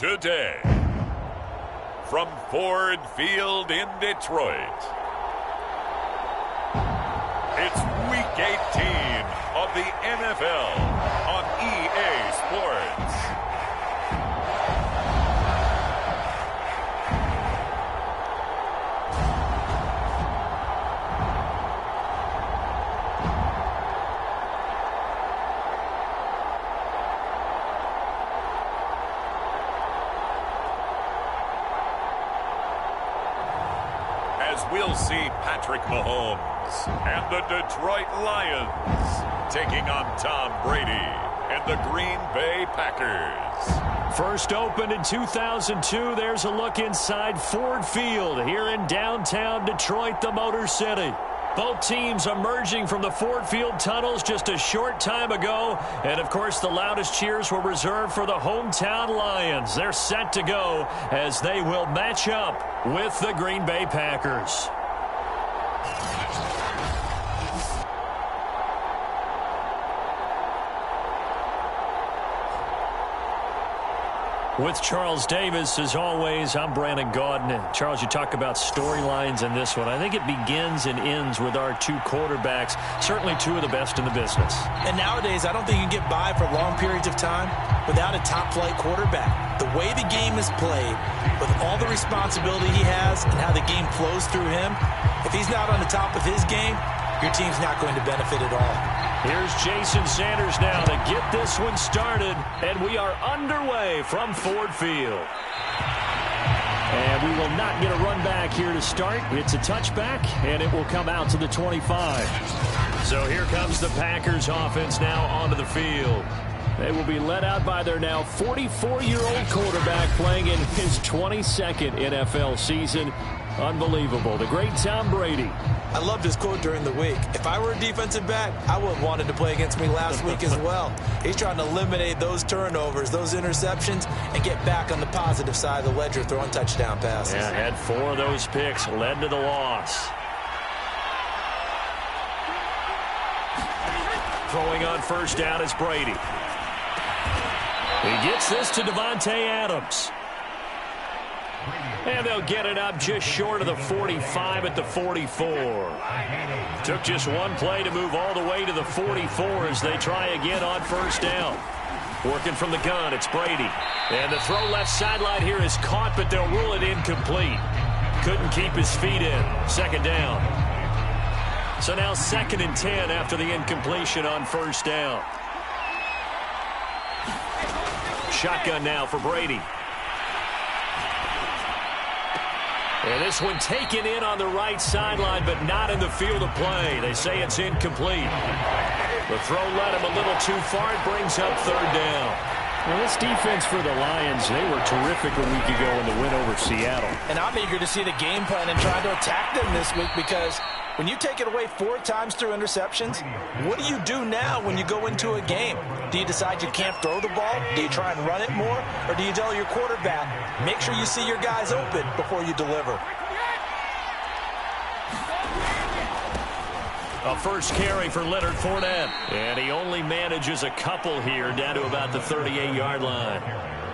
today. From Ford Field in Detroit, it's Week 18 of the NFL on EA Sports. We'll see Patrick Mahomes and the Detroit Lions taking on Tom Brady and the Green Bay Packers. First opened in 2002, there's a look inside Ford Field here in downtown Detroit, the Motor City. Both teams emerging from the Ford Field tunnels just a short time ago. And, of course, the loudest cheers were reserved for the hometown Lions. They're set to go as they will match up with the Green Bay Packers. With Charles Davis, as always, I'm Brandon Gaudin. And Charles, you talk about storylines in this one. I think it begins and ends with our two quarterbacks, certainly two of the best in the business. And nowadays, I don't think you can get by for long periods of time without a top-flight quarterback. The way the game is played, with all the responsibility he has and how the game flows through him, if he's not on the top of his game, your team's not going to benefit at all. Here's Jason Sanders now to get this one started, and we are underway from Ford Field. And we will not get a run back here to start. It's a touchback, and it will come out to the 25. So here comes the Packers offense now onto the field. They will be led out by their now 44-year-old quarterback playing in his 22nd NFL season. Unbelievable. The great Tom Brady. I loved his quote during the week. If I were a defensive back, I would have wanted to play against me last week as well. He's trying to eliminate those turnovers, those interceptions, and get back on the positive side of the ledger throwing touchdown passes. Yeah, had 4 of those picks, led to the loss. Throwing on first down is Brady. He gets this to Davante Adams. And they'll get it up just short of the 45 at the 44. Took just one play to move all the way to the 44 as they try again on first down. Working from the gun, it's Brady. And the throw left sideline here is caught, but they'll rule it incomplete. Couldn't keep his feet in. Second down. So now 2nd and 10 after the incompletion on first down. Shotgun now for Brady. And this one taken in on the right sideline, but not in the field of play. They say it's incomplete. The throw led him a little too far. It brings up third down. Well, this defense for the Lions, they were terrific a week ago in the win over Seattle. And I'm eager to see the game plan and try to attack them this week, because when you take it away 4 times through interceptions, what do you do now when you go into a game? Do you decide you can't throw the ball? Do you try and run it more? Or do you tell your quarterback, make sure you see your guys open before you deliver? A first carry for Leonard Fournette. And he only manages a couple here down to about the 38-yard line.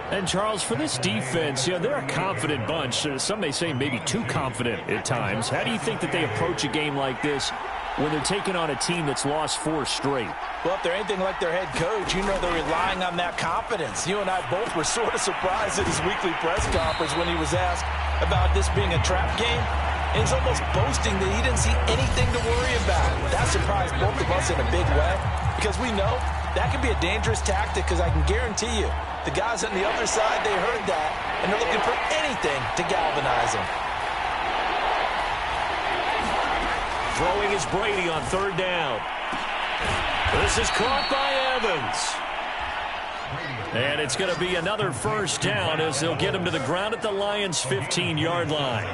And, Charles, for this defense, they're a confident bunch. Some may say maybe too confident at times. How do you think that they approach a game like this when they're taking on a team that's lost 4 straight? Well, if they're anything like their head coach, they're relying on that confidence. You and I both were sort of surprised at his weekly press conference when he was asked about this being a trap game. And he's almost boasting that he didn't see anything to worry about. That surprised both of us in a big way, because we know that can be a dangerous tactic, because I can guarantee you the guys on the other side, they heard that, and they're looking for anything to galvanize them. Throwing is Brady on third down. This is caught by Evans. And it's going to be another first down as they'll get him to the ground at the Lions' 15-yard line.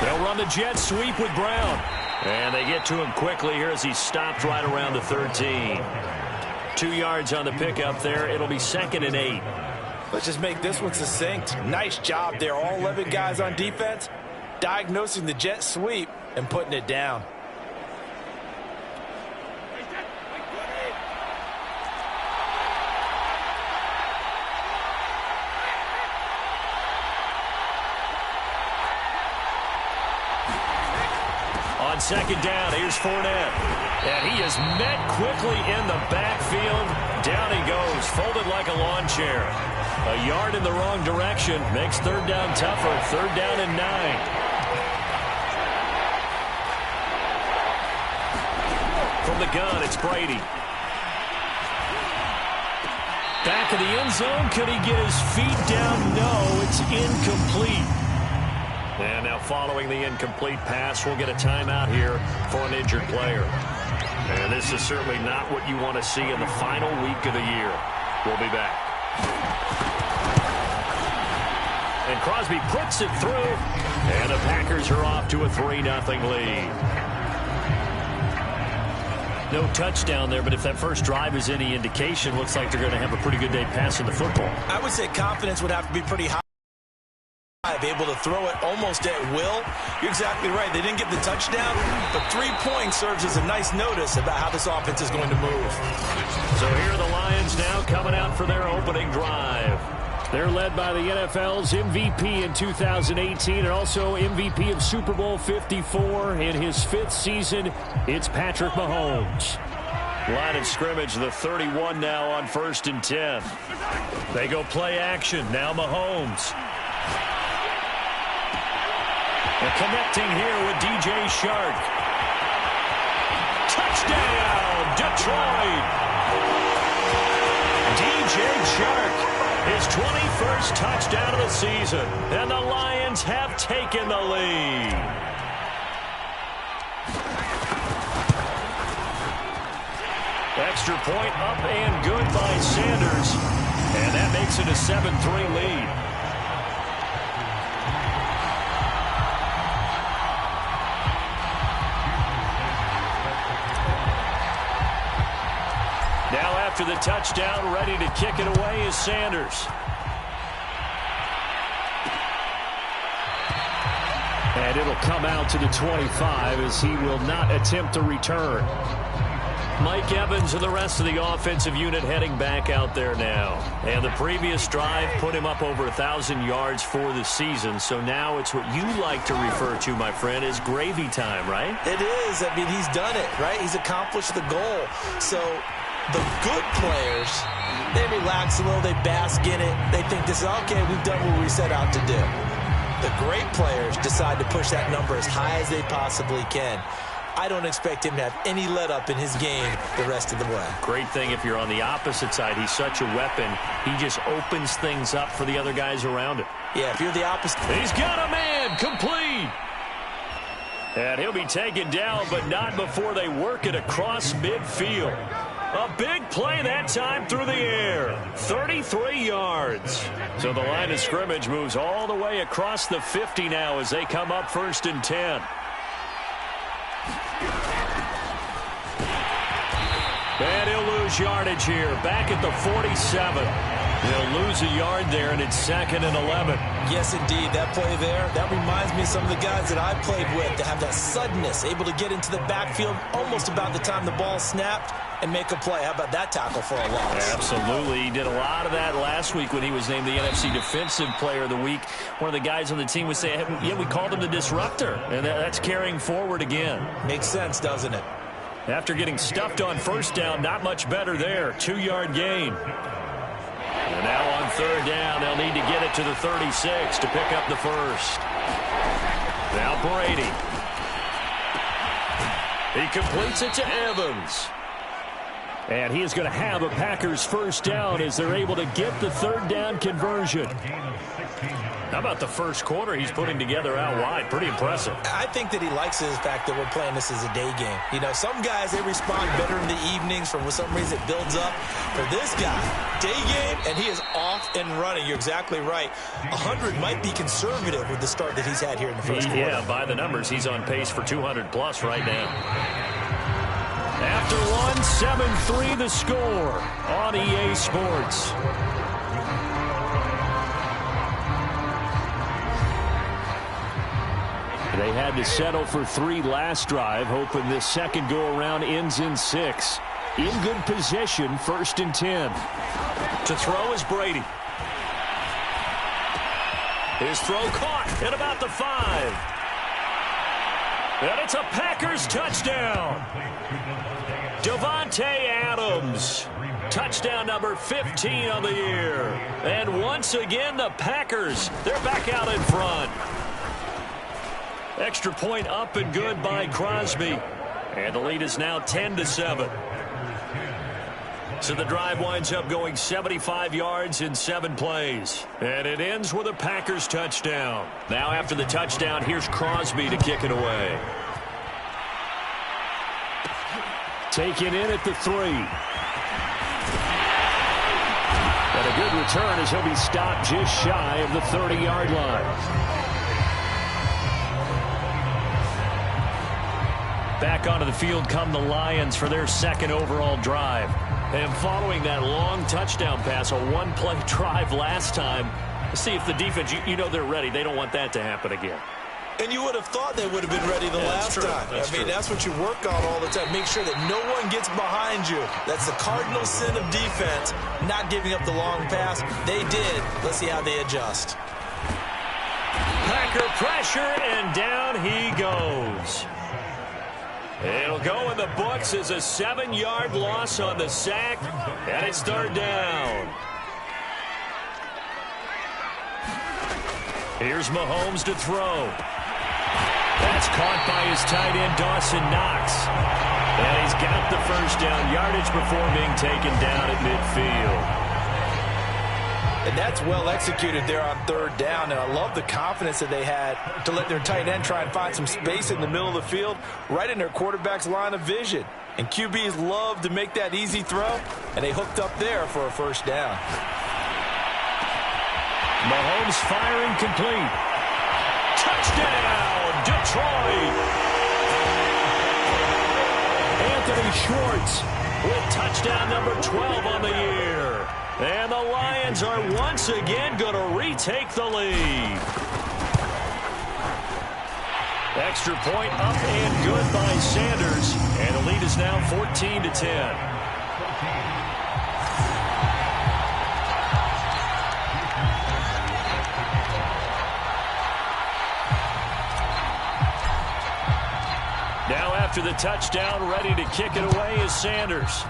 They'll run the jet sweep with Brown. And they get to him quickly here as he stopped right around the 13. 2 yards on the pickup there. It'll be 2nd and 8. Let's just make this one succinct. Nice job there. All 11 guys on defense diagnosing the jet sweep and putting it down. On second down, here's Fournette. And he is met quickly in the backfield. Down he goes, folded like a lawn chair. A yard in the wrong direction makes third down tougher. Third down and 9. From the gun, it's Brady. Back of the end zone. Could he get his feet down? No, it's incomplete. And now following the incomplete pass, we'll get a timeout here for an injured player. And this is certainly not what you want to see in the final week of the year. We'll be back. And Crosby puts it through. And the Packers are off to a 3-0 lead. No touchdown there, but if that first drive is any indication, looks like they're going to have a pretty good day passing the football. I would say confidence would have to be pretty high. Be able to throw it almost at will. You're exactly right. They didn't get the touchdown, but 3 points serves as a nice notice about how this offense is going to move. So here are the Lions now coming out for their opening drive. They're led by the NFL's MVP in 2018 and also MVP of Super Bowl 54 in his 5th season. It's Patrick Mahomes. Line of scrimmage, the 31 now on 1st and 10. They go play action. Now Mahomes. And connecting here with DJ Chark. Touchdown, Detroit. DJ Chark. His 21st touchdown of the season. And the Lions have taken the lead. Extra point up and good by Sanders. And that makes it a 7-3 lead. Now after the touchdown, ready to kick it away is Sanders. And it'll come out to the 25 as he will not attempt to return. Mike Evans and the rest of the offensive unit heading back out there now. And the previous drive put him up over 1,000 yards for the season. So now it's what you like to refer to, my friend, as gravy time, right? It is. I mean, he's done it, right? He's accomplished the goal. So the good players, they relax a little, they bask in it. They think this is, okay, we've done what we set out to do. The great players decide to push that number as high as they possibly can. I don't expect him to have any let-up in his game the rest of the way. Great thing if you're on the opposite side. He's such a weapon. He just opens things up for the other guys around him. Yeah, if you're the opposite. He's got a man, complete. And he'll be taken down, but not before they work it across midfield. A big play that time through the air. 33 yards. So the line of scrimmage moves all the way across the 50 now as they come up 1st and 10. And he'll lose yardage here. Back at the 47. He'll lose a yard there, and it's 2nd and 11. Yes, indeed. That play there, that reminds me of some of the guys that I played with that have that suddenness, able to get into the backfield almost about the time the ball snapped and make a play. How about that tackle for a loss? Absolutely. He did a lot of that last week when he was named the NFC Defensive Player of the Week. One of the guys on the team would say, yeah, we called him the disruptor, and that's carrying forward again. Makes sense, doesn't it? After getting stuffed on 1st down, not much better there. 2-yard gain. And now on 3rd down, they'll need to get it to the 36 to pick up the first. Now Brady. He completes it to Evans. And he is going to have a Packers 1st down as they're able to get the 3rd down conversion. How about the first quarter he's putting together out wide? Pretty impressive. I think that he likes the fact that we're playing this as a day game. You know, some guys, they respond better in the evenings. For some reason, it builds up. For this guy, day game, and he is off and running. You're exactly right. 100 might be conservative with the start that he's had here in the first quarter. Yeah, by the numbers, he's on pace for 200-plus right now. After one, 7-3 the score on EA Sports. They had to settle for 3 last drive, hoping this second go-around ends in 6. In good position, 1st and 10. To throw is Brady. His throw caught at about the 5. And it's a Packers touchdown. Davante Adams. Touchdown number 15 on the year. And once again, the Packers, they're back out in front. Extra point up and good by Crosby. And the lead is now 10-7. So the drive winds up going 75 yards in 7 plays. And it ends with a Packers touchdown. Now after the touchdown, here's Crosby to kick it away. Taken in at the 3. And a good return as he'll be stopped just shy of the 30-yard line. Back onto the field come the Lions for their second overall drive. And following that long touchdown pass, a one-play drive last time, let's see if the defense, you know they're ready. They don't want that to happen again. And you would have thought they would have been ready the last time. That's what you work on all the time. Make sure that no one gets behind you. That's the cardinal sin of defense, not giving up the long pass. They did. Let's see how they adjust. Packer pressure, and down he goes. It'll go in the books as a 7-yard loss on the sack, and it's 3rd down. Here's Mahomes to throw. That's caught by his tight end, Dawson Knox. And he's got the first down yardage before being taken down at midfield. And that's well executed there on 3rd down. And I love the confidence that they had to let their tight end try and find some space in the middle of the field, right in their quarterback's line of vision. And QBs love to make that easy throw, and they hooked up there for a first down. Mahomes firing complete. Touchdown, Detroit! Anthony Schwartz with touchdown number 12 on the year. And the Lions are once again going to retake the lead. Extra point up and good by Sanders. And the lead is now 14-10. Now after the touchdown, ready to kick it away is Sanders.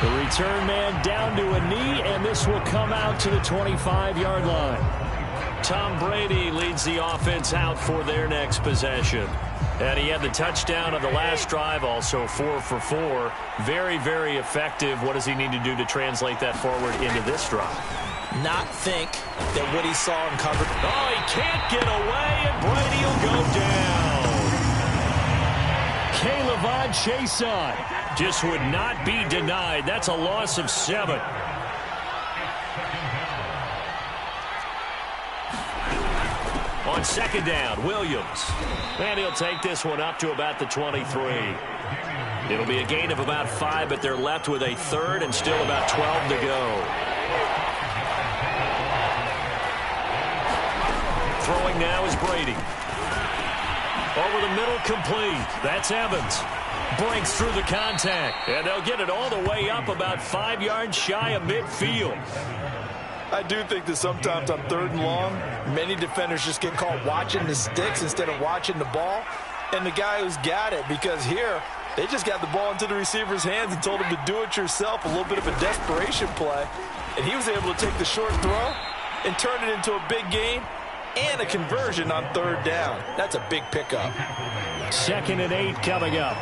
The return man down to a knee, and this will come out to the 25-yard line. Tom Brady leads the offense out for their next possession. And he had the touchdown on the last drive, also 4 for 4. Very, very effective. What does he need to do to translate that forward into this drive? Not think that what he saw in coverage. Oh, he can't get away, and Brady will go down. K'Lavon Chaisson just would not be denied. That's a loss of 7. On 2nd down, Williams. And he'll take this one up to about the 23. It'll be a gain of about 5, but they're left with a 3rd and still about 12 to go. Throwing now is Brady. Over the middle, complete. That's Evans. Breaks through the contact. And they'll get it all the way up about 5 yards shy of midfield. I do think that sometimes on 3rd and long, many defenders just get caught watching the sticks instead of watching the ball. And the guy who's got it, because here, they just got the ball into the receiver's hands and told him to do it yourself, a little bit of a desperation play. And he was able to take the short throw and turn it into a big gain and a conversion on 3rd down. That's a big pickup. 2nd and 8 coming up.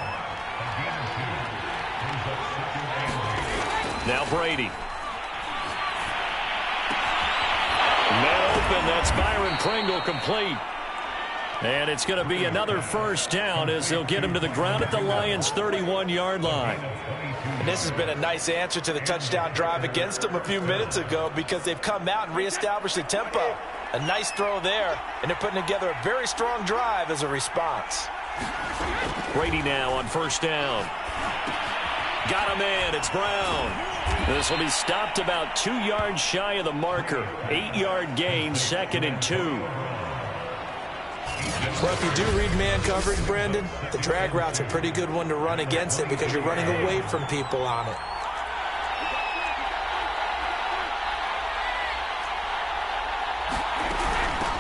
Now Brady. Man open, that's Byron Pringle complete. And it's going to be another first down as they'll get him to the ground at the Lions' 31-yard line. And this has been a nice answer to the touchdown drive against them a few minutes ago because they've come out and reestablished the tempo. A nice throw there, and they're putting together a very strong drive as a response. Brady now on 1st down. Got a man, it's Brown. This will be stopped about 2 yards shy of the marker. 8-yard gain, 2nd and 2. Well, if you do read man coverage, Brandon, the drag route's a pretty good one to run against it because you're running away from people on it.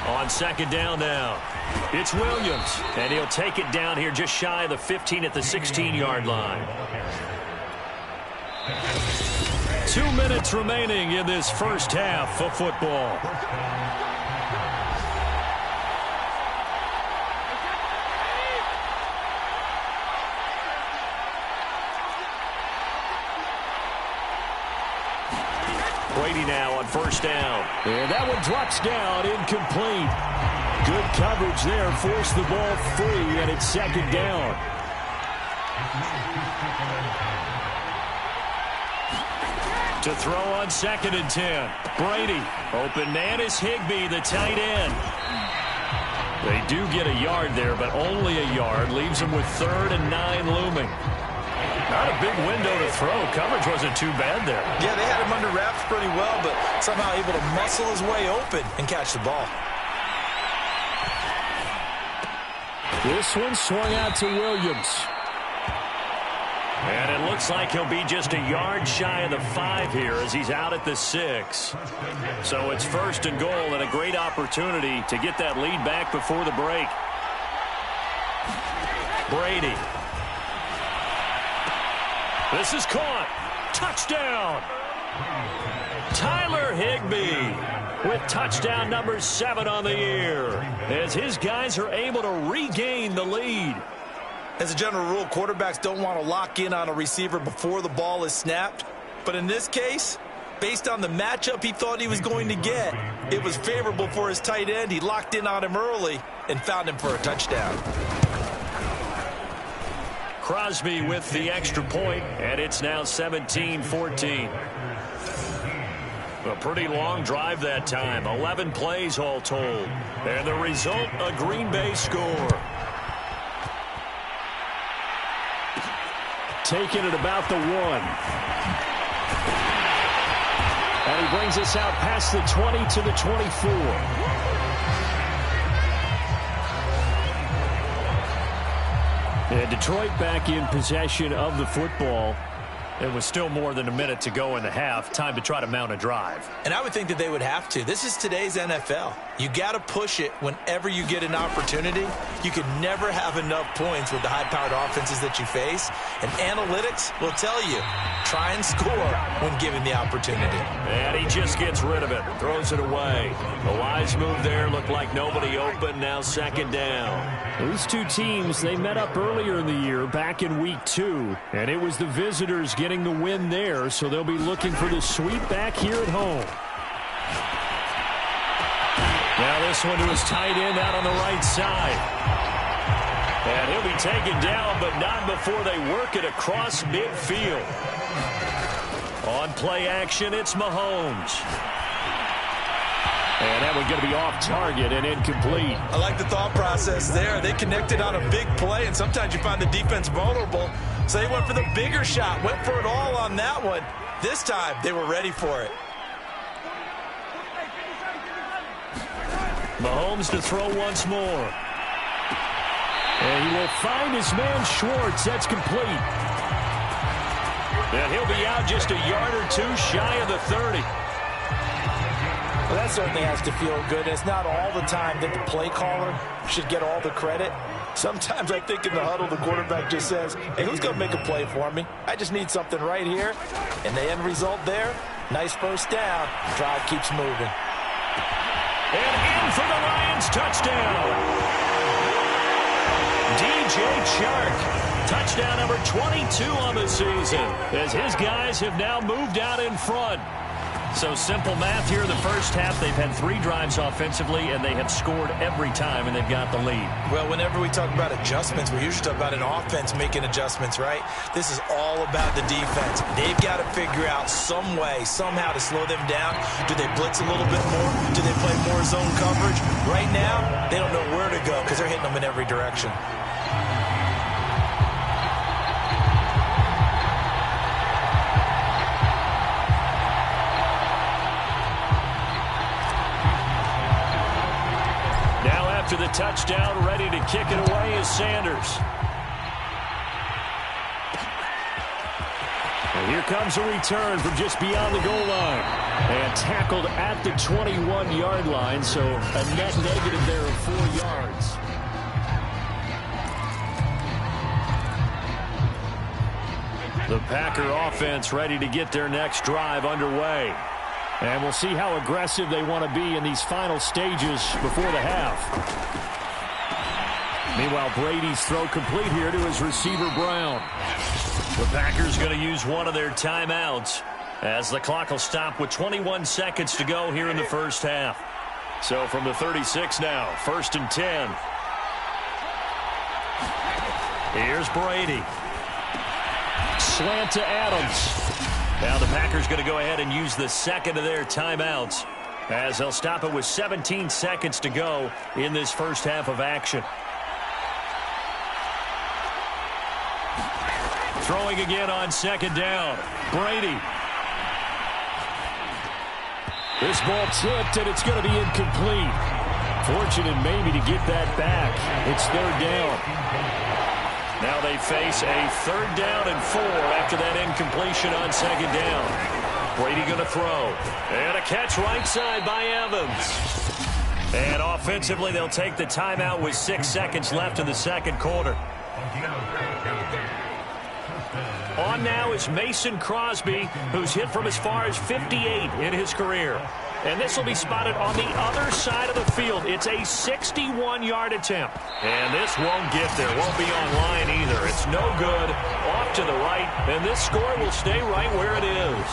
On second down now. It's Williams, and he'll take it down here just shy of the 15 at the 16-yard line. 2 minutes remaining in this first half of football. Brady now on first down. And that one drops down, incomplete. Good coverage there, forced the ball free, and it's second down. To throw on 2nd and 10. Brady, open man is Higbee, the tight end. They do get a yard there, but only a yard. Leaves them with 3rd and 9 looming. Not a big window to throw. Coverage wasn't too bad there. Yeah, they had him under wraps pretty well, but somehow able to muscle his way open and catch the ball. This one swung out to Williams. And it looks like he'll be just a yard shy of the 5 here as he's out at the 6. So it's 1st and goal and a great opportunity to get that lead back before the break. Brady. This is caught. Touchdown. Tyler Higbee with touchdown number 7 on the year as his guys are able to regain the lead. As a general rule, quarterbacks don't want to lock in on a receiver before the ball is snapped. But in this case, based on the matchup he thought he was going to get, it was favorable for his tight end. He locked in on him early and found him for a touchdown. Crosby with the extra point, and it's now 17-14. A pretty long drive that time, 11 plays all told. And the result, a Green Bay score. Taking it about the 1. And he brings us out past the 20 to the 24. And Detroit back in possession of the football. It was still more than a minute to go in the half. Time to try to mount a drive. And I would think that they would have to. This is today's NFL. You got to push it whenever you get an opportunity. You can never have enough points with the high-powered offenses that you face. And analytics will tell you, try and score when given the opportunity. And he just gets rid of it. Throws it away. The wise move there. Looked like nobody open. Now second down. These two teams, they met up earlier in the year, back in week 2. And it was the visitors getting the win there, so they'll be looking for the sweep back here at home. Now this one to his tight end out on the right side. And he'll be taken down, but not before they work it across midfield. On play action, it's Mahomes. And that one's going to be off target and incomplete. I like the thought process there. They connected on a big play, and sometimes you find the defense vulnerable. So they went for the bigger shot, went for it all on that one. This time, they were ready for it. Mahomes to throw once more. And he will find his man Schwartz. That's complete. And he'll be out just a yard or two shy of the 30. Well, that certainly has to feel good. It's not all the time that the play caller should get all the credit. Sometimes I think in the huddle, the quarterback just says, hey, who's going to make a play for me? I just need something right here. And the end result there, nice first down. Drive keeps moving. And in for the Lions touchdown. DJ Chark, touchdown number 22 on the season, as his guys have now moved out in front. So simple math here in the first half. They've had 3 drives offensively, and they have scored every time, and they've got the lead. Well, whenever we talk about adjustments, we usually talk about an offense making adjustments, right? This is all about the defense. They've got to figure out some way, somehow to slow them down. Do they blitz a little bit more? Do they play more zone coverage? Right now, they don't know where to go because they're hitting them in every direction. To the touchdown, ready to kick it away is Sanders. Here comes a return from just beyond the goal line. And tackled at the 21-yard line, so a net negative there of 4 yards. The Packer offense ready to get their next drive underway. And we'll see how aggressive they want to be in these final stages before the half. Meanwhile, Brady's throw complete here to his receiver, Brown. The Packers going to use one of their timeouts as the clock will stop with 21 seconds to go here in the first half. So from the 36 now, 1st and 10. Here's Brady. Slant to Adams. Now the Packers going to go ahead and use the second of their timeouts as they'll stop it with 17 seconds to go in this first half of action. Throwing again on 2nd down. Brady. This ball tipped, and it's going to be incomplete. Fortunate maybe to get that back. It's 3rd down. Now they face a 3rd down and 4 after that incompletion on 2nd down. Brady going to throw. And a catch right side by Evans. And offensively, they'll take the timeout with 6 seconds left in the second quarter. On now is Mason Crosby, who's hit from as far as 58 in his career. And this will be spotted on the other side of the field. It's a 61-yard attempt. And this won't get there. Won't be on line either. It's no good. Off to the right. And this score will stay right where it is.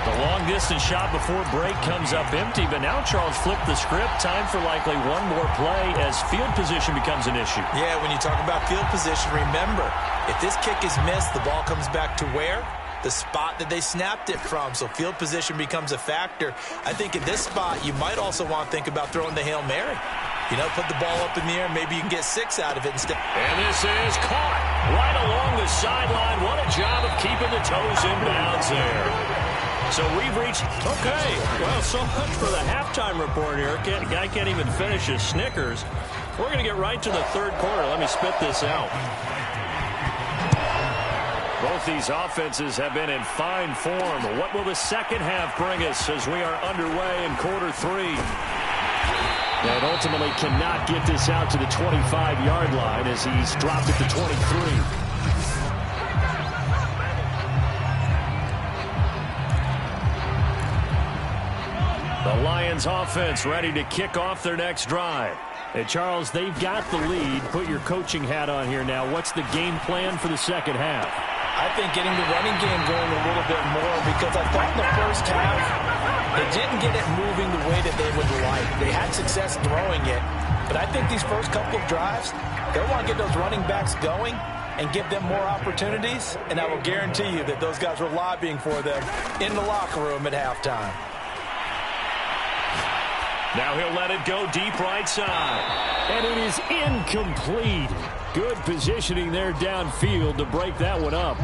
The long-distance shot before break comes up empty. But now Charles flipped the script. Time for likely one more play as field position becomes an issue. Yeah, when you talk about field position, remember, if this kick is missed, the ball comes back to where? The spot that they snapped it from. So field position becomes a factor. I think in this spot, you might also want to think about throwing the Hail Mary. You know, put the ball up in the air. Maybe you can get 6 out of it instead. And this is caught right along the sideline. What a job of keeping the toes in bounds there. So we've reached, okay, well, so much for the halftime report here. Guy can't even finish his Snickers. We're going to get right to the 3rd quarter. Let me spit this out. Both these offenses have been in fine form. What will the second half bring us as we are underway in quarter 3? And ultimately cannot get this out to the 25-yard line as he's dropped it to 23. The Lions offense ready to kick off their next drive. And Charles, they've got the lead. Put your coaching hat on here now. What's the game plan for the second half? I think getting the running game going a little bit more, because I thought in the first half they didn't get it moving the way that they would like. They had success throwing it, but I think these first couple of drives, they want to get those running backs going and give them more opportunities, and I will guarantee you that those guys were lobbying for them in the locker room at halftime. Now he'll let it go deep right side. And it is incomplete. Good positioning there downfield to break that one up.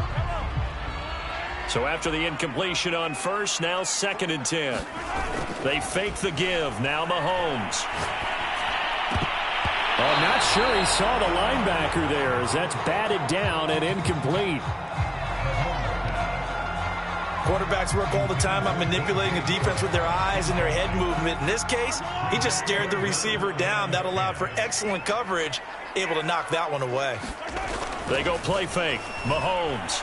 So after the incompletion on first, now 2nd and 10. They fake the give. Now Mahomes. I'm not sure he saw the linebacker there as that's batted down and incomplete. Quarterbacks work all the time on manipulating the defense with their eyes and their head movement. In this case, he just stared the receiver down. That allowed for excellent coverage, able to knock that one away. They go play fake. Mahomes.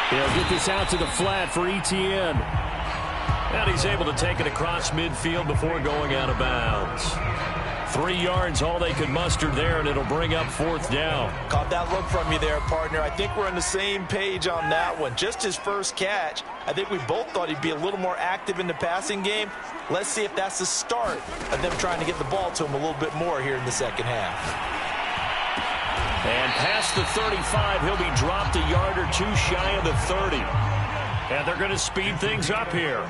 He'll get this out to the flat for Etienne. And he's able to take it across midfield before going out of bounds. 3 yards, all they could muster there, and it'll bring up 4th down. Caught that look from you there, partner. I think we're on the same page on that one. Just his first catch. I think we both thought he'd be a little more active in the passing game. Let's see if that's the start of them trying to get the ball to him a little bit more here in the second half. And past the 35, he'll be dropped a yard or 2 shy of the 30. And they're going to speed things up here.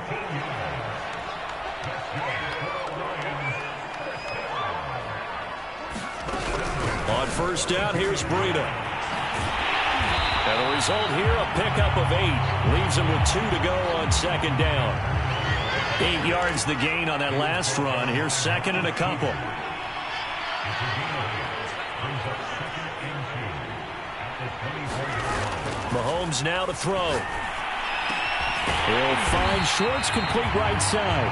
On first down, here's Breida. And the result here, a pickup of 8. Leaves him with 2 to go on 2nd down. 8 yards the gain on that last run. Here's 2nd and a couple. Mahomes now to throw. He'll find Schwartz, complete right side.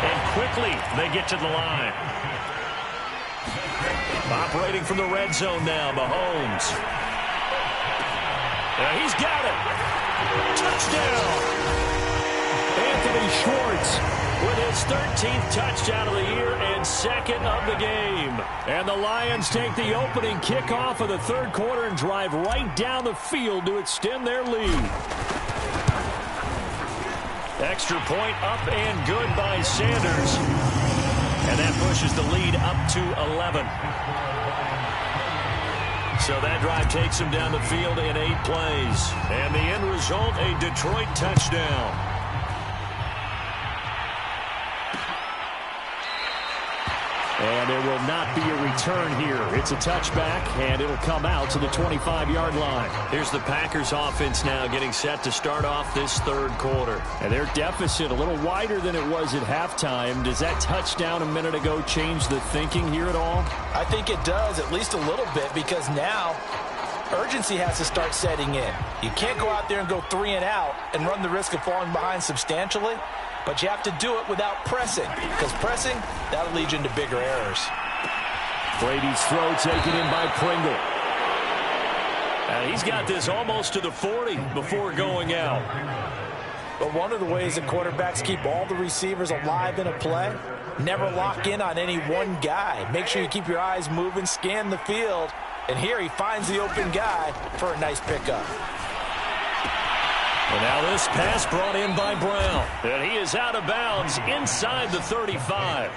And quickly they get to the line. Operating from the red zone now, Mahomes. He's got it. Touchdown. Anthony Schwartz with his 13th touchdown of the year and second of the game. And the Lions take the opening kickoff of the third quarter and drive right down the field to extend their lead. Extra point up and good by Sanders. And that pushes the lead up to 11. So that drive takes him down the field in 8 plays. And the end result, a Detroit touchdown. And there will not be a return here. It's a touchback, and it'll come out to the 25-yard line. Here's the Packers offense now getting set to start off this third quarter. And their deficit a little wider than it was at halftime. Does that touchdown a minute ago change the thinking here at all? I think it does, at least a little bit, because now urgency has to start setting in. You can't go out there and go 3 and out and run the risk of falling behind substantially. But you have to do it without pressing, because pressing, that'll lead you into bigger errors. Brady's throw taken in by Pringle. And he's got this almost to the 40 before going out. But one of the ways that quarterbacks keep all the receivers alive in a play, never lock in on any one guy. Make sure you keep your eyes moving, scan the field. And here he finds the open guy for a nice pickup. And now this pass brought in by Brown. And he is out of bounds inside the 35.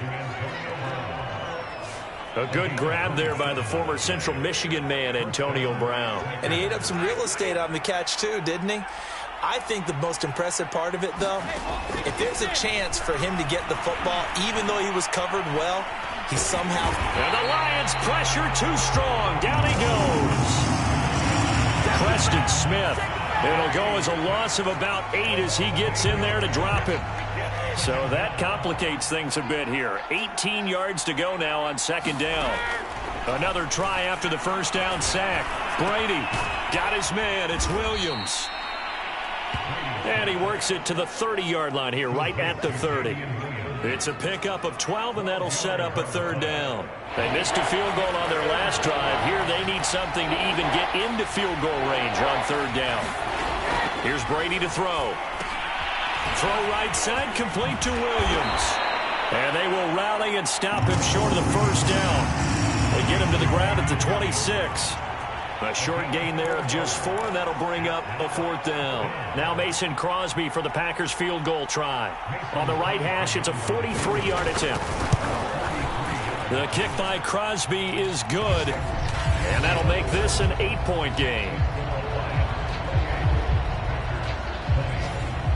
A good grab there by the former Central Michigan man, Antonio Brown. And he ate up some real estate on the catch, too, didn't he? I think the most impressive part of it, though, if there's a chance for him to get the football, even though he was covered well, he somehow... And the Lions pressure too strong. Down he goes. Preston Smith. It'll go as a loss of about 8 as he gets in there to drop him. So that complicates things a bit here. 18 yards to go now on second down. Another try after the first down sack. Brady got his man. It's Williams. And he works it to the 30-yard line here, right at the 30. It's a pickup of 12, and that'll set up a third down. They missed a field goal on their last drive. Here they need something to even get into field goal range on third down. Here's Brady to throw. Throw right side, complete to Williams. And they will rally and stop him short of the first down. They get him to the ground at the 26. A short gain there of just 4, and that'll bring up a fourth down. Now Mason Crosby for the Packers field goal try. On the right hash, it's a 43-yard attempt. The kick by Crosby is good, and that'll make this an 8-point game.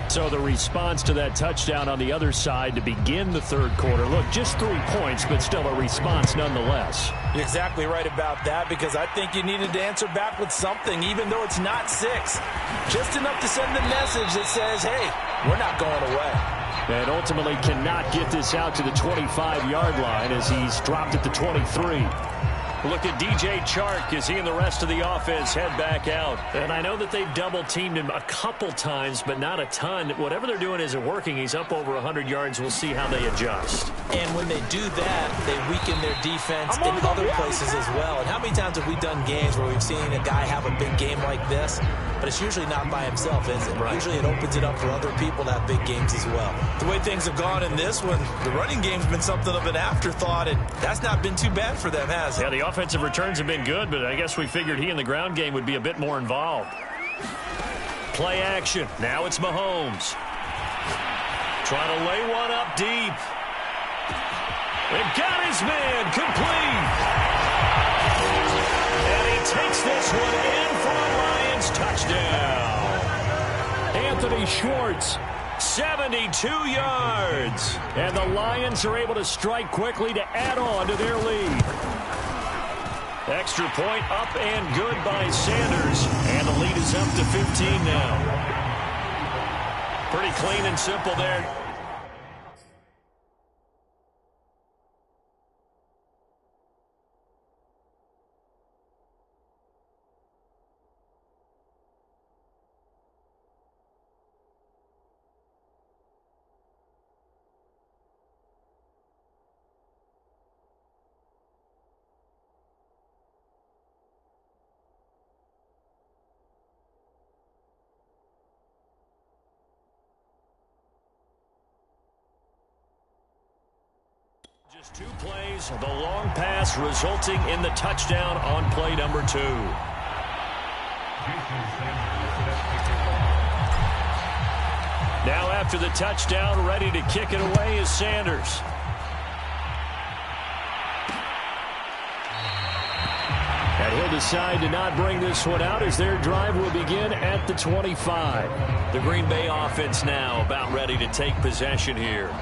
So the response to that touchdown on the other side to begin the third quarter. Look, just 3 points, but still a response nonetheless. You're exactly right about that, because I think you needed to answer back with something, even though it's not 6. Just enough to send the message that says, hey, we're not going away. And ultimately cannot get this out to the 25-yard line as he's dropped at the 23. Look at DJ Chark as he and the rest of the offense head back out. And I know that they've double-teamed him a couple times, but not a ton. Whatever they're doing isn't working. He's up over 100 yards. We'll see how they adjust. And when they do that, they weaken their defense in other places as well. And how many times have we done games where we've seen a guy have a big game like this, but it's usually not by himself, is it? Right. Usually it opens it up for other people to have big games as well. The way things have gone in this one, the running game's been something of an afterthought, and that's not been too bad for them, has it? Yeah, the offensive returns have been good, but I guess we figured he in the ground game would be a bit more involved. Play action. Now it's Mahomes. Trying to lay one up deep. And got his man complete. And he takes this one in for a Lions touchdown. Anthony Schwartz, 72 yards. And the Lions are able to strike quickly to add on to their lead. Extra point up and good by Sanders. And the lead is up to 15 now. Pretty clean and simple there. Two plays, the long pass resulting in the touchdown on play number 2. Now after the touchdown, ready to kick it away is Sanders. And he'll decide to not bring this one out as their drive will begin at the 25. The Green Bay offense now about ready to take possession here.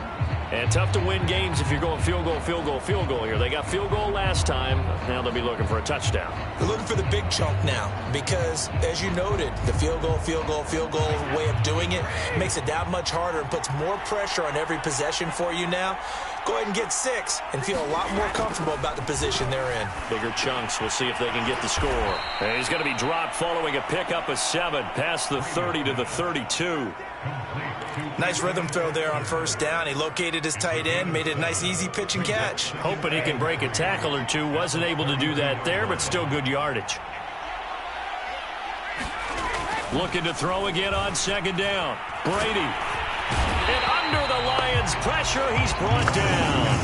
And tough to win games if you're going field goal, field goal, field goal here. They got field goal last time. Now they'll be looking for a touchdown. They're looking for the big chunk now because, as you noted, the field goal way of doing it makes it that much harder and puts more pressure on every possession for you now. Go ahead and get 6 and feel a lot more comfortable about the position they're in. Bigger chunks. We'll see if they can get the score. And he's going to be dropped following a pickup of 7 past the 30 to the 32. Nice rhythm throw there on first down. He located his tight end, made it a nice easy pitch and catch. Hoping he can break a tackle or two. Wasn't able to do that there, but still good yardage. Looking to throw again on second down. Brady. And under the Lions' pressure, he's brought down.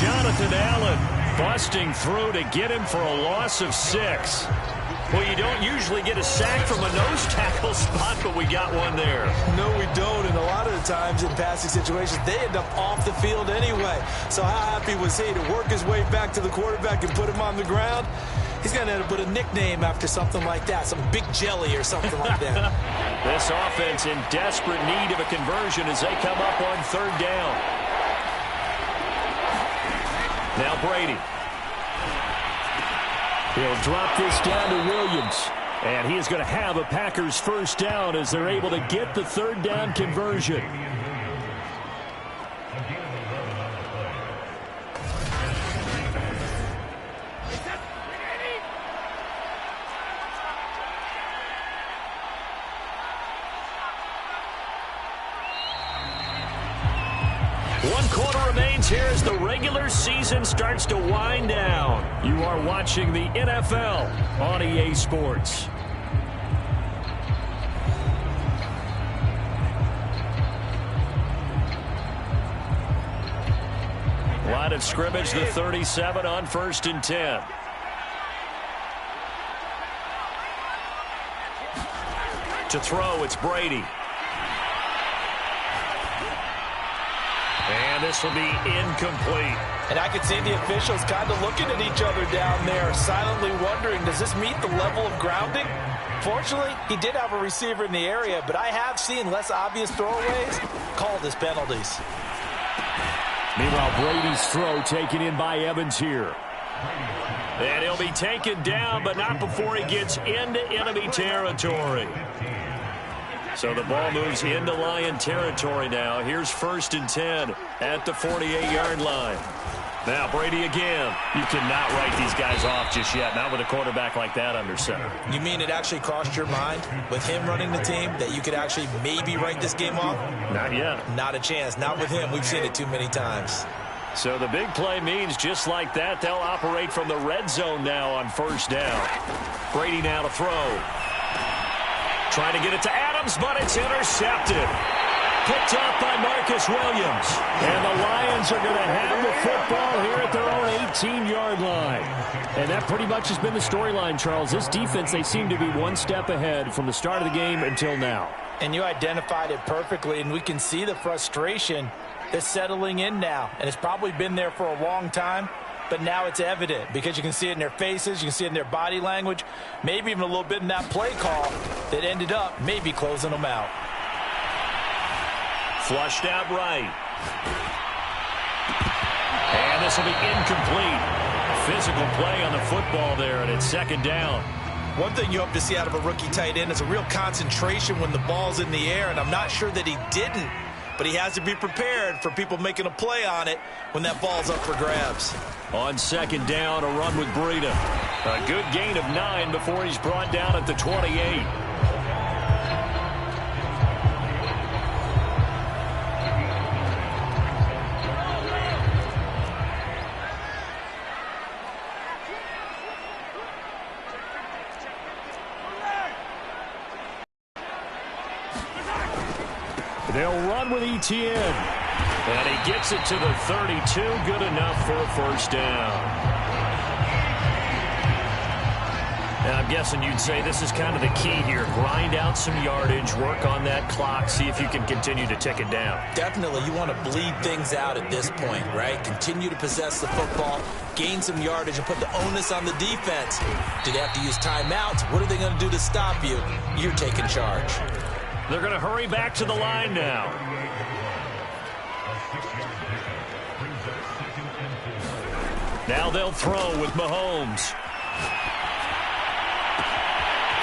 Jonathan Allen busting through to get him for a loss of 6. Well, you don't usually get a sack from a nose tackle spot, but we got one there. No, we don't, and a lot of the times in passing situations, they end up off the field anyway. So how happy was he to work his way back to the quarterback and put him on the ground? He's going to have to put a nickname after something like that, some Big Jelly or something like that. This offense in desperate need of a conversion as they come up on third down. Now Brady. He'll drop this down to Williams. And he is going to have a Packers first down as they're able to get the third down conversion. One quarter remains here as the regular season starts to wind down. You are watching the NFL on EA Sports. Line of scrimmage, the 37 on 1st and 10. To throw, it's Brady. And this will be incomplete. And I could see the officials kind of looking at each other down there, silently wondering, does this meet the level of grounding? Fortunately, he did have a receiver in the area, but I have seen less obvious throwaways called as penalties. Meanwhile, Brady's throw taken in by Evans here. And he'll be taken down, but not before he gets into enemy territory. So the ball moves into Lion territory now. Here's 1st and 10 at the 48-yard line. Now Brady again. You cannot write these guys off just yet, not with a quarterback like that under center. You mean it actually crossed your mind with him running the team that you could actually maybe write this game off? Not yet. Not a chance. Not with him. We've seen it too many times. So the big play means just like that, they'll operate from the red zone now on first down. Brady now to throw. Trying to get it to Adams, but it's intercepted. Picked up by Marcus Williams. And the Lions are going to have the football here at their own 18-yard line. And that pretty much has been the storyline, Charles. This defense, they seem to be one step ahead from the start of the game until now. And you identified it perfectly, and we can see the frustration that's settling in now. And it's probably been there for a long time. But now it's evident because you can see it in their faces, you can see it in their body language, maybe even a little bit in that play call that ended up maybe closing them out. Flushed out right. And this will be incomplete. Physical play on the football there, and it's second down. One thing you hope to see out of a rookie tight end is a real concentration when the ball's in the air, and I'm not sure that he didn't. But he has to be prepared for people making a play on it when that ball's up for grabs. On second down, a run with Breida. A good gain of 9 before he's brought down at the 28. They'll run with Etienne. And he gets it to the 32. Good enough for a first down. Now, I'm guessing you'd say this is kind of the key here. Grind out some yardage, work on that clock, see if you can continue to tick it down. Definitely, you want to bleed things out at this point, right? Continue to possess the football, gain some yardage, and put the onus on the defense. Do they have to use timeouts? What are they going to do to stop you? You're taking charge. They're going to hurry back to the line now. Now they'll throw with Mahomes.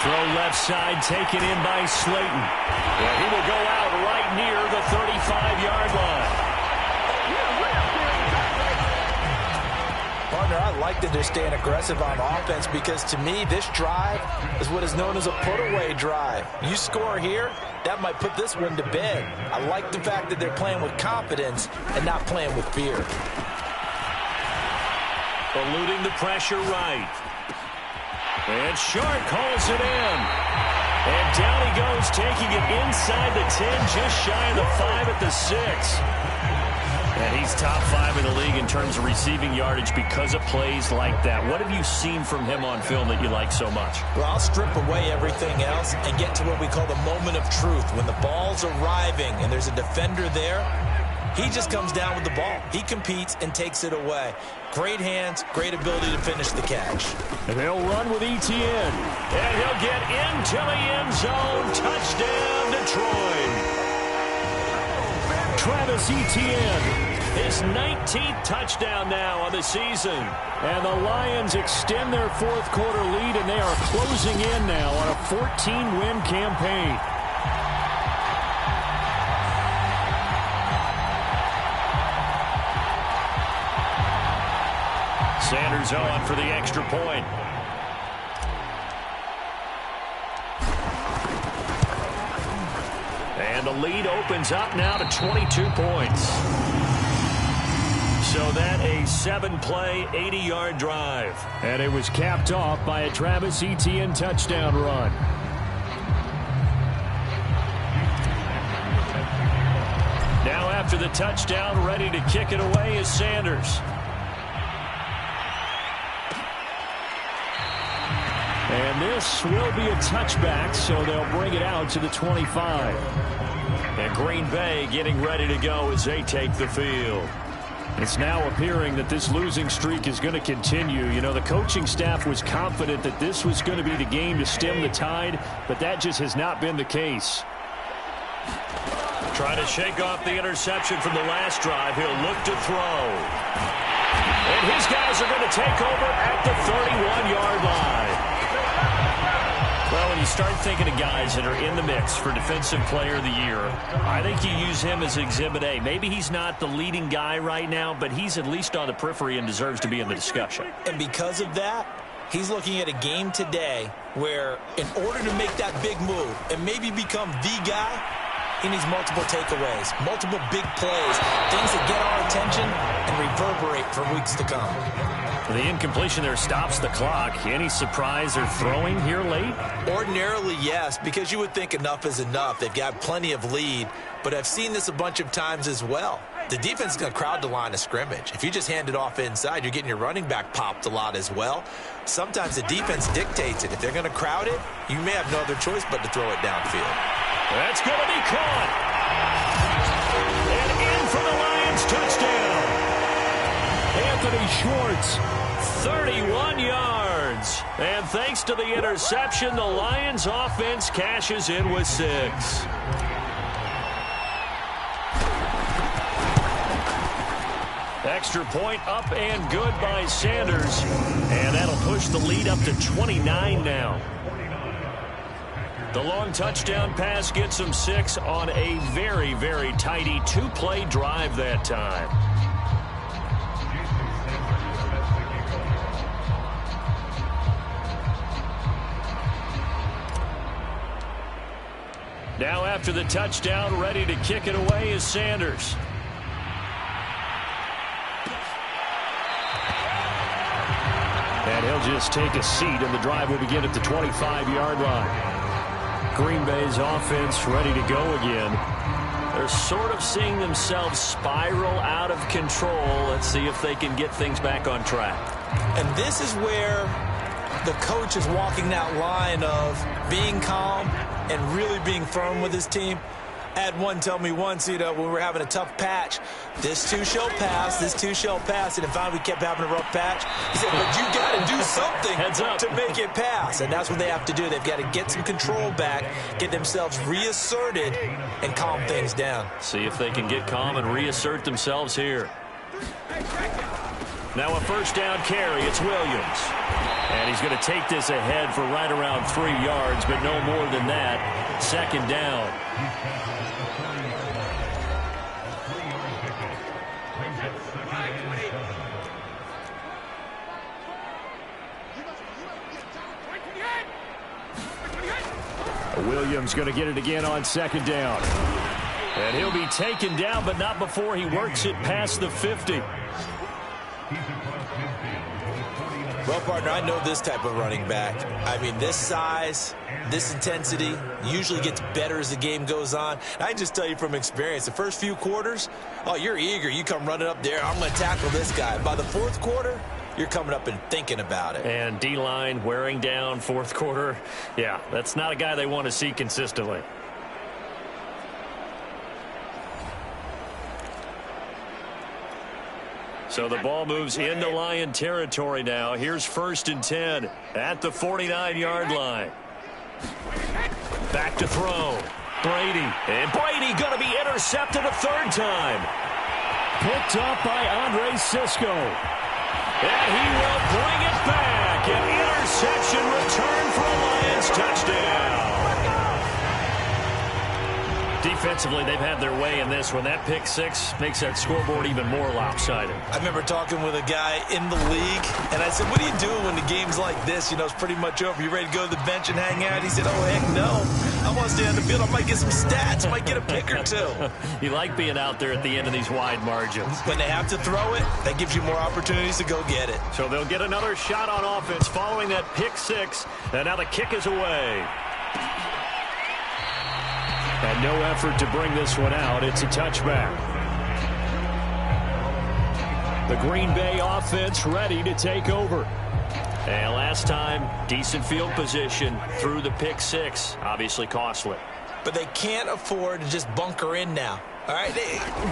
Throw left side, taken in by Slayton. Well, he will go out right near the 35-yard line. Partner, I like that they're staying aggressive on offense because, to me, this drive is what is known as a put-away drive. You score here, that might put this one to bed. I like the fact that they're playing with confidence and not playing with fear. Eluding the pressure right. And Shark calls it in. And down he goes, taking it inside the 10, just shy of the 5 at the 6. And he's top 5 in the league in terms of receiving yardage because of plays like that. What have you seen from him on film that you like so much? Well, I'll strip away everything else and get to what we call the moment of truth. When the ball's arriving and there's a defender there, he just comes down with the ball. He competes and takes it away. Great hands, great ability to finish the catch. And they'll run with Etienne. And he'll get into the end zone. Touchdown, Detroit. Travis Etienne, his 19th touchdown now on the season. And the Lions extend their fourth quarter lead, and they are closing in now on a 14-win campaign. Sanders on for the extra point. And the lead opens up now to 22 points. So that a 7-play, 80-yard drive. And it was capped off by a Travis Etienne touchdown run. Now after the touchdown, ready to kick it away is Sanders. And this will be a touchback, so they'll bring it out to the 25. And Green Bay getting ready to go as they take the field. It's now appearing that this losing streak is going to continue. You know, the coaching staff was confident that this was going to be the game to stem the tide, but that just has not been the case. Trying to shake off the interception from the last drive. He'll look to throw. And his guys are going to take over at the 31-yard line. Well, when you start thinking of guys that are in the mix for Defensive Player of the Year, I think you use him as Exhibit A. Maybe he's not the leading guy right now, but he's at least on the periphery and deserves to be in the discussion. And because of that, he's looking at a game today where in order to make that big move and maybe become the guy, he needs multiple takeaways, multiple big plays, things that get our attention and reverberate for weeks to come. The incompletion there stops the clock. Any surprise they're throwing here late? Ordinarily, yes, because you would think enough is enough. They've got plenty of lead, but I've seen this a bunch of times as well. The defense is going to crowd the line of scrimmage. If you just hand it off inside, you're getting your running back popped a lot as well. Sometimes the defense dictates it. If they're going to crowd it, you may have no other choice but to throw it downfield. That's going to be caught. And in for the Lions touchdown. Anthony Schwartz, 31 yards. And thanks to the interception, the Lions offense cashes in with 6. Extra point up and good by Sanders. And that'll push the lead up to 29 now. The long touchdown pass gets them 6 on a very, very tidy 2-play drive that time. Now after the touchdown, ready to kick it away is Sanders. And he'll just take a seat, and the drive will begin at the 25-yard line. Green Bay's offense ready to go again. They're sort of seeing themselves spiral out of control. Let's see if they can get things back on track. And this is where the coach is walking that line of being calm and really being firm with his team. I had one tell me once, when we were having a tough patch, this too shall pass, this too shall pass. And if we kept having a rough patch, he said, but you got to do something to make it pass. And that's what they have to do. They've got to get some control back, get themselves reasserted, and calm things down. See if they can get calm and reassert themselves here. Now a first down carry. It's Williams. And he's going to take this ahead for right around 3 yards, but no more than that. Second down. Williams going to get it again on second down. And he'll be taken down, but not before he works it past the 50. Well, partner, I know this type of running back. I mean, this size, this intensity usually gets better as the game goes on. And I can just tell you from experience, the first few quarters, oh, you're eager. You come running up there, I'm going to tackle this guy. By the fourth quarter, you're coming up and thinking about it. And D-line wearing down fourth quarter. Yeah, that's not a guy they want to see consistently. So the ball moves into Lion territory now. Here's 1st and 10 at the 49-yard line. Back to throw. Brady. And Brady going to be intercepted a third time. Picked up by Andre Cisco. And he will bring it back. An interception return for a Lions touchdown. Defensively, they've had their way in this one. That pick six makes that scoreboard even more lopsided. I remember talking with a guy in the league, and I said, what do you do when the game's like this? It's pretty much over. You ready to go to the bench and hang out? He said, oh, heck no. I want to stay on the field. I might get some stats. I might get a pick or two. You like being out there at the end of these wide margins. When they have to throw it, that gives you more opportunities to go get it. So they'll get another shot on offense following that pick six, and now the kick is away. And no effort to bring this one out. It's a touchback. The Green Bay offense ready to take over. And last time, decent field position through the pick six. Obviously costly. But they can't afford to just bunker in now. All right,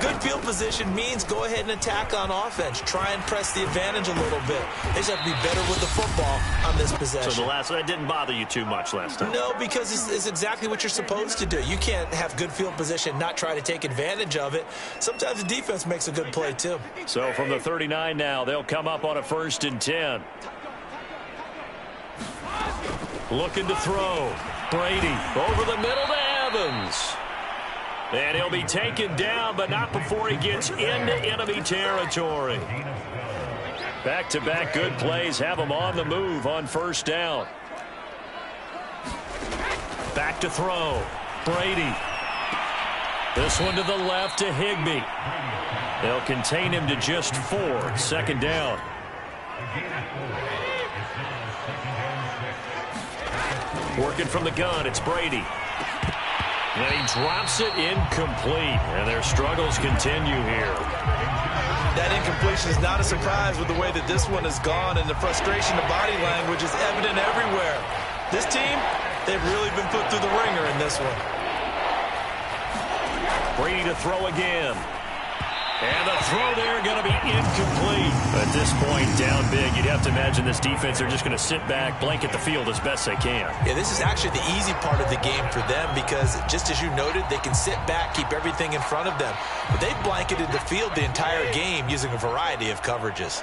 good field position means go ahead and attack on offense. Try and press the advantage a little bit. They just have to be better with the football on this possession. So that didn't bother you too much last time? No, because it's exactly what you're supposed to do. You can't have good field position, not try to take advantage of it. Sometimes the defense makes a good play, too. So from the 39 now, they'll come up on a 1st and 10. Looking to throw. Brady over the middle to Evans. And he'll be taken down, but not before he gets into enemy territory. Back-to-back good plays have him on the move on 1st down. Back to throw. Brady. This one to the left to Higbee. They'll contain him to just 4. 2nd down. Working from the gun, it's Brady. And he drops it incomplete. And their struggles continue here. That incompletion is not a surprise with the way that this one has gone, and the frustration, the body language is evident everywhere. This team, they've really been put through the ringer in this one. Brady to throw again. And the throw there going to be incomplete. At this point, down big, you'd have to imagine this defense, they're just going to sit back, blanket the field as best they can. Yeah, this is actually the easy part of the game for them because, just as you noted, they can sit back, keep everything in front of them. But they've blanketed the field the entire game using a variety of coverages.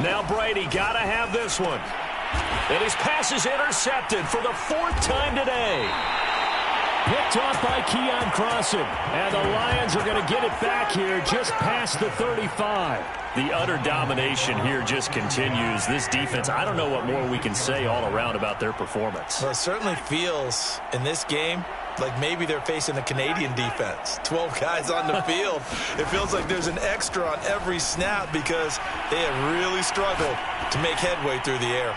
Now Brady got to have this one. And his pass is intercepted for the 4th time today. Picked off by Keon Crossen. And the Lions are going to get it back here just past the 35. The utter domination here just continues. This defense, I don't know what more we can say all around about their performance. Well, it certainly feels in this game like maybe they're facing a Canadian defense. 12 guys on the field. It feels like there's an extra on every snap because they have really struggled to make headway through the air.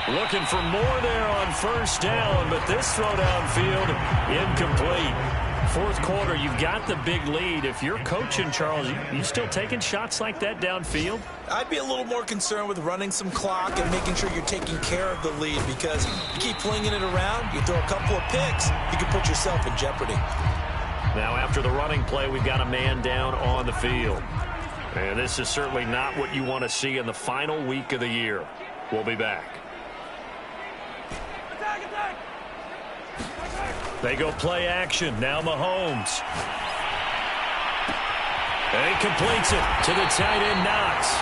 Looking for more there on first down, but this throw downfield incomplete. Fourth quarter, you've got the big lead. If you're coaching, Charles, you still taking shots like that downfield? I'd be a little more concerned with running some clock and making sure you're taking care of the lead, because you keep flinging it around, you throw a couple of picks, you can put yourself in jeopardy. Now after the running play, we've got a man down on the field. And this is certainly not what you want to see in the final week of the year. We'll be back. They go play action. Now Mahomes. And he completes it to the tight end, Knox.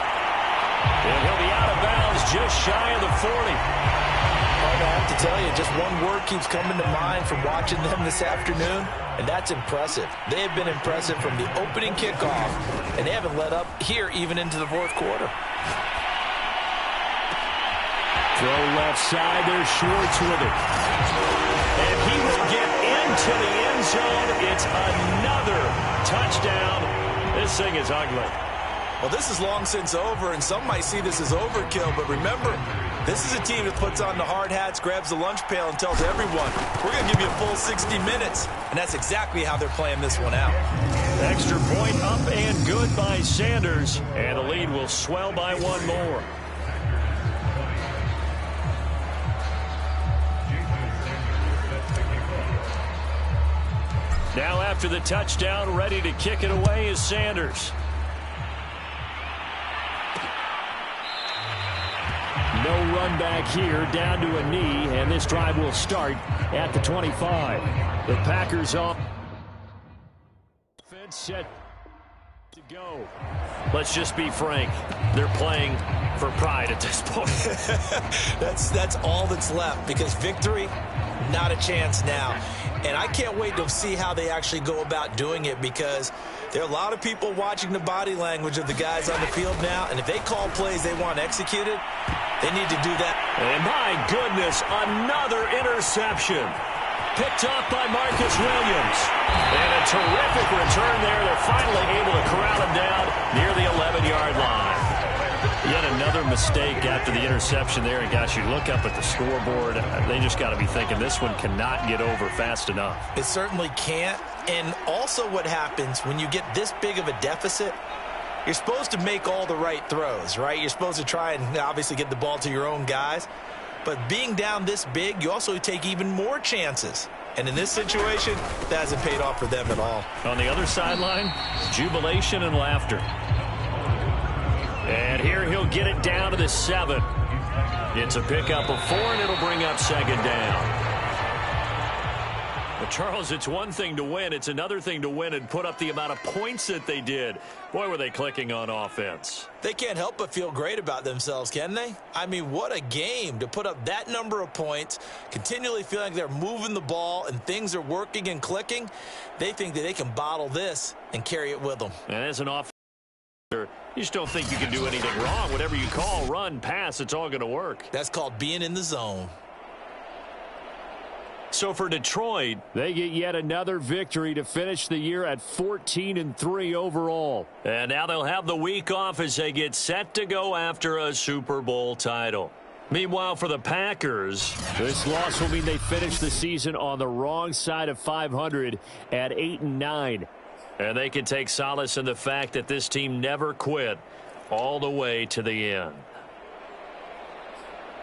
And he'll be out of bounds just shy of the 40. I have to tell you, just one word keeps coming to mind from watching them this afternoon, and that's impressive. They have been impressive from the opening kickoff, and they haven't let up here even into the fourth quarter. Throw left side. There's Schwartz with it. And he will get into the end zone. It's another touchdown. This thing is ugly. Well, this is long since over, and some might see this as overkill, but remember, this is a team that puts on the hard hats, grabs the lunch pail, and tells everyone, we're going to give you a full 60 minutes. And that's exactly how they're playing this one out. Extra point up and good by Sanders, and the lead will swell by one more. Now after the touchdown, ready to kick it away is Sanders. No run back here, down to a knee, and this drive will start at the 25. The Packers off. Defense set to go. Let's just be frank. They're playing for pride at this point. That's all that's left, because victory, not a chance now. And I can't wait to see how they actually go about doing it, because there are a lot of people watching the body language of the guys on the field now, and if they call plays they want executed, they need to do that. And my goodness, another interception. Picked off by Marcus Williams. And a terrific return there. They're finally able to corral him down near the 11-yard line. Yet another mistake after the interception there. And gosh, you look up at the scoreboard, they just got to be thinking this one cannot get over fast enough. It certainly can't. And also what happens when you get this big of a deficit, you're supposed to make all the right throws, right? You're supposed to try and obviously get the ball to your own guys. But being down this big, you also take even more chances. And in this situation, that hasn't paid off for them at all. On the other sideline, jubilation and laughter. And here he'll get it down to the 7. It's a pickup of 4, and it'll bring up second down. Well, Charles, it's one thing to win. It's another thing to win and put up the amount of points that they did. Boy, were they clicking on offense. They can't help but feel great about themselves, can they? I mean, what a game to put up that number of points, continually feeling like they're moving the ball and things are working and clicking. They think that they can bottle this and carry it with them. And as an offense, you just don't think you can do anything wrong. Whatever you call, run, pass, it's all going to work. That's called being in the zone. So for Detroit, they get yet another victory to finish the year at 14-3 overall. And now they'll have the week off as they get set to go after a Super Bowl title. Meanwhile, for the Packers, this loss will mean they finish the season on the wrong side of 500 at 8-9. And they can take solace in the fact that this team never quit all the way to the end.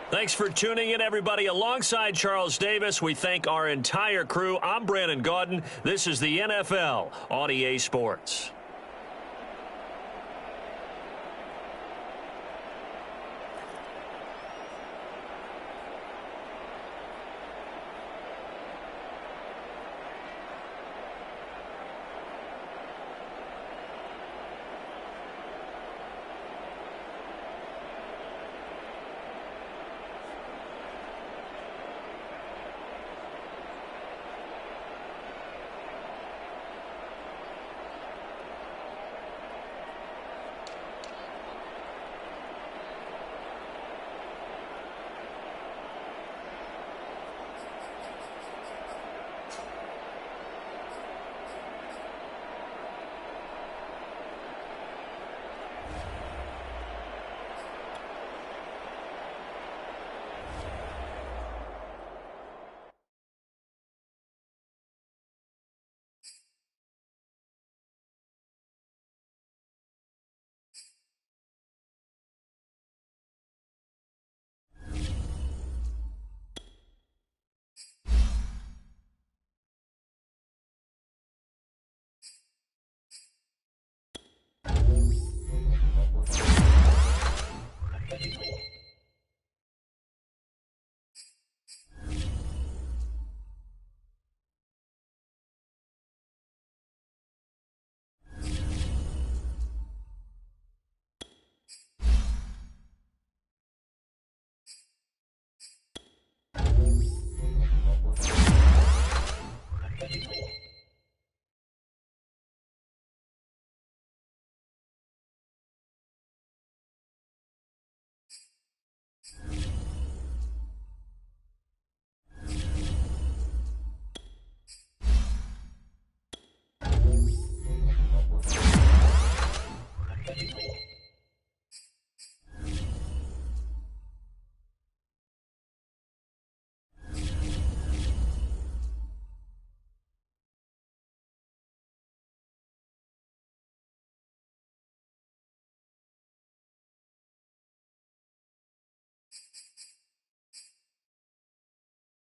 Thanks for tuning in, everybody. Alongside Charles Davis, we thank our entire crew. I'm Brandon Gaudin. This is the NFL on EA Sports.